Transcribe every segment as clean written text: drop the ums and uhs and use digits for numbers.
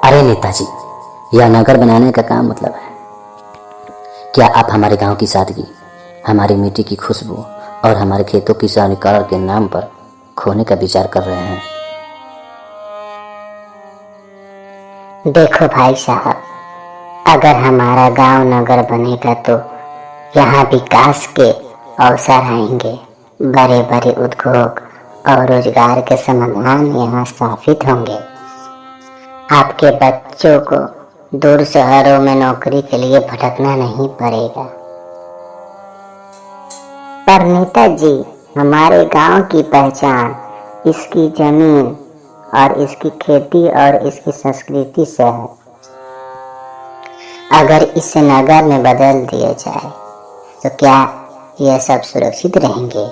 अरे नेताजी, यह नगर बनाने का काम मतलब है। क्या आप हमारे गांव की सादगी, हमारी मिट्टी की खुशबू और हमारे खेतों की सौंदर्यीकरण के नाम पर खोने का विचार कर रहे हैं? देखो भाई साहब, अगर हमारा गांव नगर बनेगा तो यहाँ विकास के अवसर आएंगे। बड़े बड़े उद्योग और रोजगार के समाधान यहाँ स्थापित होंगे। आपके बच्चों को दूर शहरों में नौकरी के लिए भटकना नहीं पड़ेगा। पर नेताजी, हमारे गांव की पहचान इसकी जमीन और इसकी खेती और इसकी संस्कृति से है। अगर इसे नगर में बदल दिया जाए तो क्या यह सब सुरक्षित रहेंगे?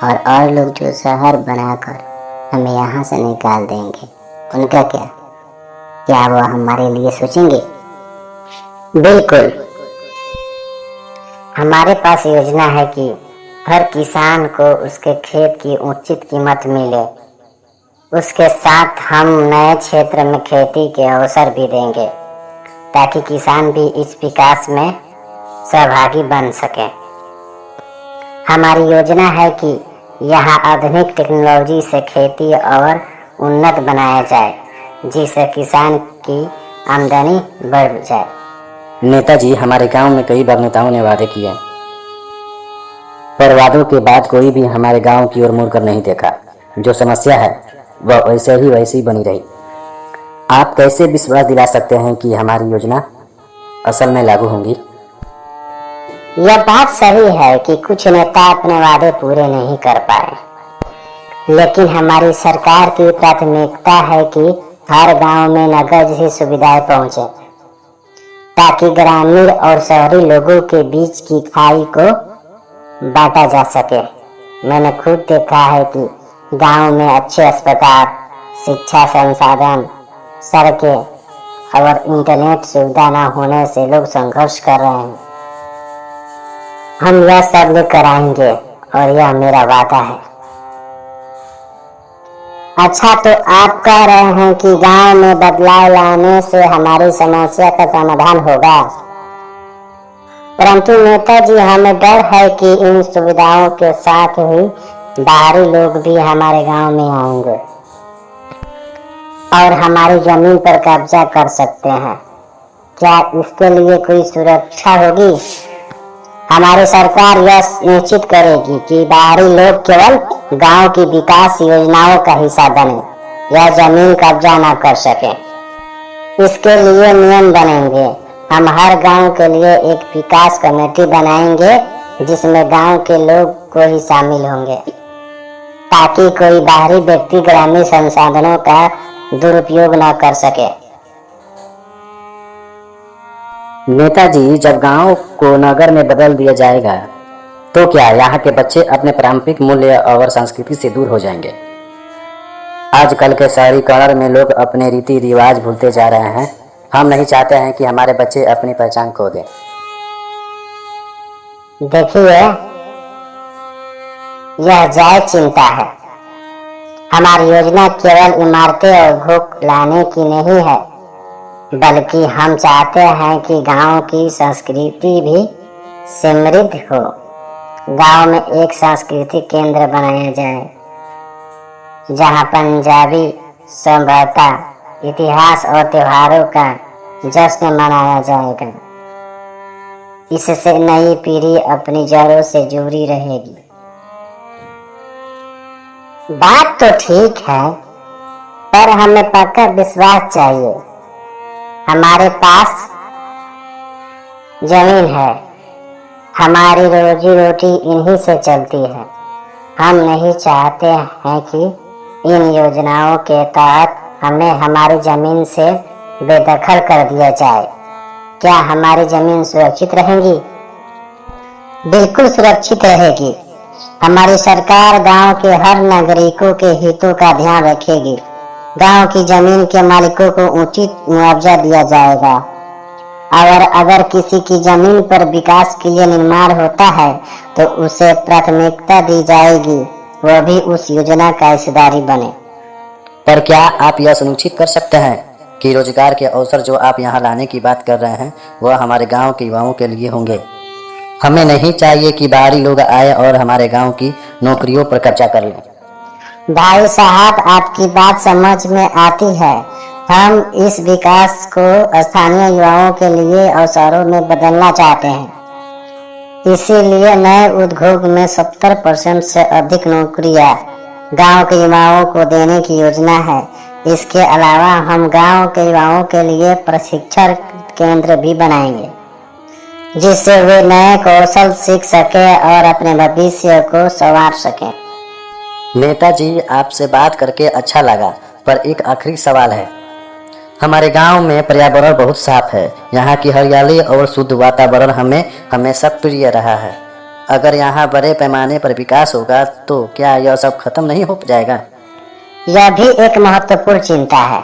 और लोग जो शहर बनाकर हमें यहाँ से निकाल देंगे, उनका क्या वो हमारे लिए सोचेंगे? बिल्कुल। हमारे पास योजना है कि हर किसान को उसके खेत की उचित कीमत मिले। उसके साथ हम नए क्षेत्र में खेती के अवसर भी देंगे ताकि किसान भी इस विकास में सहभागी बन सके। हमारी योजना है कि यहाँ आधुनिक टेक्नोलॉजी से खेती और उन्नत बनाया जाए, जिससे किसान की आमदनी बढ़ जाए। नेताजी, हमारे गांव में कई बार नेताओं ने वादे किए, पर वादों के बाद कोई भी हमारे गांव की ओर मुड़कर नहीं देखा। जो समस्या है वह वैसे ही बनी रही। आप कैसे विश्वास दिला सकते हैं कि हमारी योजना असल में लागू होंगी? यह बात सही है कि कुछ नेता अपने वादे पूरे नहीं कर पाए, लेकिन हमारी सरकार की प्राथमिकता है कि हर गांव में नगर जैसी सुविधाएं पहुंचे, ताकि ग्रामीण और शहरी लोगों के बीच की खाई को बांटा जा सके। मैंने खुद देखा है कि गांव में अच्छे अस्पताल, शिक्षा संसाधन, सड़कें और इंटरनेट सुविधा न होने से लोग संघर्ष कर रहे हैं। हम यह सब लेकर आएंगे और यह मेरा वादा है। अच्छा, तो आप कह रहे हैं कि गांव में बदलाव लाने से हमारी समस्या का समाधान होगा, परंतु नेताजी, हमें डर है कि इन सुविधाओं के साथ ही बाहरी लोग भी हमारे गांव में आएंगे और हमारी जमीन पर कब्जा कर सकते हैं। क्या इसके लिए कोई सुरक्षा होगी? हमारी सरकार यह सुनिश्चित करेगी कि बाहरी लोग केवल गांव की विकास योजनाओं का हिस्सा बने या जमीन कब्जा न कर सके। इसके लिए नियम बनेंगे। हम हर गांव के लिए एक विकास कमेटी बनाएंगे जिसमें गांव के लोग को ही शामिल होंगे, ताकि कोई बाहरी व्यक्ति ग्रामीण संसाधनों का दुरुपयोग न कर सके। नेताजी, जब गांव को नगर में बदल दिया जाएगा तो क्या यहाँ के बच्चे अपने पारंपरिक मूल्य और संस्कृति से दूर हो जाएंगे? आजकल के शहरीकरण में लोग अपने रीति रिवाज भूलते जा रहे हैं। हम नहीं चाहते हैं कि हमारे बच्चे अपनी पहचान खो दें। देखिए, यह जायज चिंता है। हमारी योजना केवल इमारतें और भूख लाने की नहीं है, बल्कि हम चाहते हैं कि गांव की संस्कृति भी समृद्ध हो। गांव में एक सांस्कृतिक केंद्र बनाया जाए जहां पंजाबी सभ्यता, इतिहास और त्योहारों का जश्न मनाया जाएगा। इससे नई पीढ़ी अपनी जड़ों से जुड़ी रहेगी। बात तो ठीक है, पर हमें पक्का विश्वास चाहिए। हमारे पास जमीन है, हमारी रोजी रोटी इन्हीं से चलती है। हम नहीं चाहते हैं कि इन योजनाओं के तहत हमें हमारी जमीन से बेदखल कर दिया जाए। क्या हमारी जमीन सुरक्षित रहेगी? बिल्कुल सुरक्षित रहेगी। हमारी सरकार गांव के हर नागरिकों के हितों का ध्यान रखेगी। गांव की जमीन के मालिकों को उचित मुआवजा दिया जाएगा और अगर किसी की जमीन पर विकास के लिए निर्माण होता है तो उसे प्राथमिकता दी जाएगी, वह भी उस योजना का हिस्सेदार बने। पर क्या आप यह सुनिश्चित कर सकते हैं कि रोजगार के अवसर जो आप यहाँ लाने की बात कर रहे हैं वह हमारे गांव के युवाओं के लिए होंगे। हमें नहीं चाहिए कि बाहरी लोग आए और हमारे गांव की नौकरियों पर कब्जा कर लें। भाई साहब, आपकी बात समझ में आती है। हम इस विकास को स्थानीय युवाओं के लिए अवसरों में बदलना चाहते हैं। इसीलिए नए उद्योग में 70% से अधिक नौकरियां गांव के युवाओं को देने की योजना है। इसके अलावा हम गांव के युवाओं के लिए प्रशिक्षण केंद्र भी बनाएंगे, जिससे वे नए कौशल सीख सके और अपने भविष्य को संवार सके। नेताजी, आपसे बात करके अच्छा लगा, पर एक आखिरी सवाल है। हमारे गांव में पर्यावरण बहुत साफ है। यहाँ की हरियाली और शुद्ध वातावरण हमें हमेशा प्रिय रहा है। अगर यहाँ बड़े पैमाने पर विकास होगा तो क्या यह सब खत्म नहीं हो जाएगा? यह भी एक महत्वपूर्ण चिंता है।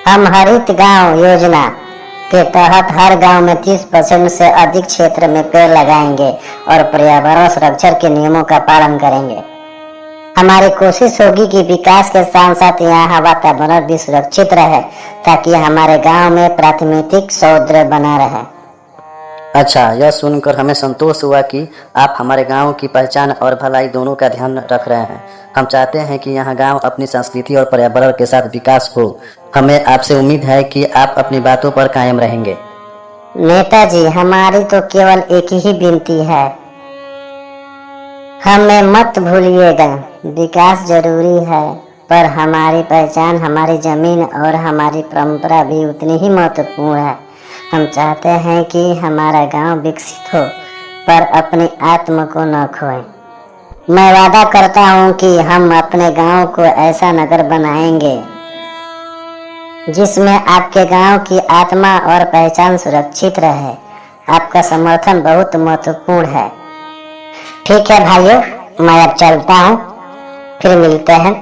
हम हरित गांव योजना के तहत हर गांव में 30% से अधिक क्षेत्र में पेड़ लगाएंगे और पर्यावरण संरक्षण के नियमों का पालन करेंगे। हमारी कोशिश होगी कि विकास के साथ साथ यहाँ वातावरण भी सुरक्षित रहे, ताकि हमारे गांव में प्राकृतिक सौंदर्य बना रहे। अच्छा, यह सुनकर हमें संतोष हुआ कि आप हमारे गांव की पहचान और भलाई दोनों का ध्यान रख रहे हैं। हम चाहते हैं कि यहाँ गांव अपनी संस्कृति और पर्यावरण के साथ विकास हो। हमें आपसे उम्मीद है कि आप अपनी बातों पर कायम रहेंगे। नेताजी, हमारी तो केवल एक ही विनती है, हमें मत भूलिएगा। विकास जरूरी है, पर हमारी पहचान, हमारी जमीन और हमारी परंपरा भी उतनी ही महत्वपूर्ण है। हम चाहते हैं कि हमारा गांव विकसित हो, पर अपनी आत्मा को न खोएं। मैं वादा करता हूं कि हम अपने गांव को ऐसा नगर बनाएंगे जिसमें आपके गांव की आत्मा और पहचान सुरक्षित रहे। आपका समर्थन बहुत महत्वपूर्ण है। ठीक है भाइयों, मैं अब चलता हूँ, फिर मिलते हैं।